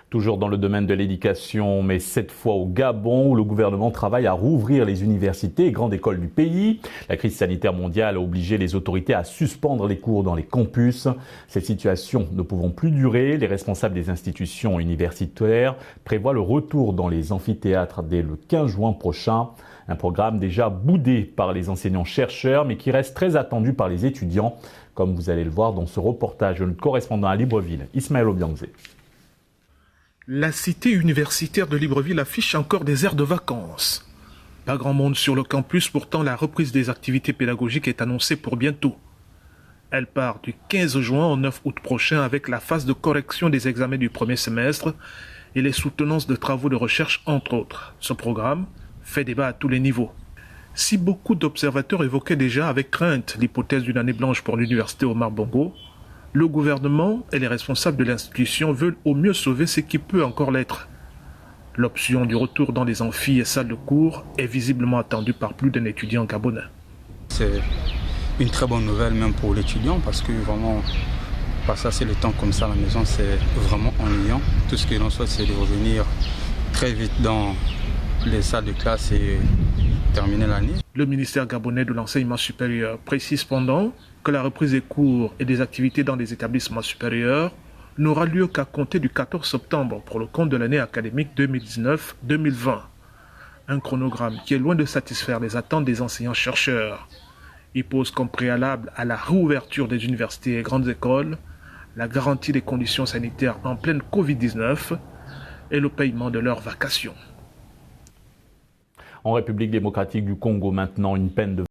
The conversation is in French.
Toujours dans le domaine de l'éducation, mais cette fois au Gabon, où le gouvernement travaille à rouvrir les universités et grandes écoles du pays. La crise sanitaire mondiale a obligé les autorités à suspendre les cours dans les campus. Cette situation ne pouvant plus durer, les responsables des institutions universitaires prévoient le retour dans les amphithéâtres dès le 15 juin prochain. Un programme déjà boudé par les enseignants-chercheurs, mais qui reste très attendu par les étudiants, comme vous allez le voir dans ce reportage de notre correspondant à Libreville, Ismaël Obiangze. La cité universitaire de Libreville affiche encore des aires de vacances. Pas grand monde sur le campus, pourtant la reprise des activités pédagogiques est annoncée pour bientôt. Elle part du 15 juin au 9 août prochain avec la phase de correction des examens du premier semestre et les soutenances de travaux de recherche entre autres. Ce programme fait débat à tous les niveaux. Si beaucoup d'observateurs évoquaient déjà avec crainte l'hypothèse d'une année blanche pour l'université Omar Bongo, le gouvernement et les responsables de l'institution veulent au mieux sauver ce qui peut encore l'être. L'option du retour dans les amphis et salles de cours est visiblement attendue par plus d'un étudiant gabonais. C'est une très bonne nouvelle même pour l'étudiant parce que vraiment passer assez le temps comme ça à la maison c'est vraiment ennuyant. Tout ce que l'on souhaite c'est de revenir très vite dans les salles de classe et terminer l'année. Le ministère gabonais de l'enseignement supérieur précise cependant que la reprise des cours et des activités dans les établissements supérieurs n'aura lieu qu'à compter du 14 septembre pour le compte de l'année académique 2019-2020. Un chronogramme qui est loin de satisfaire les attentes des enseignants-chercheurs. Il pose comme préalable à la réouverture des universités et grandes écoles la garantie des conditions sanitaires en pleine Covid-19 et le paiement de leurs vacations. En République démocratique du Congo, maintenant, une peine de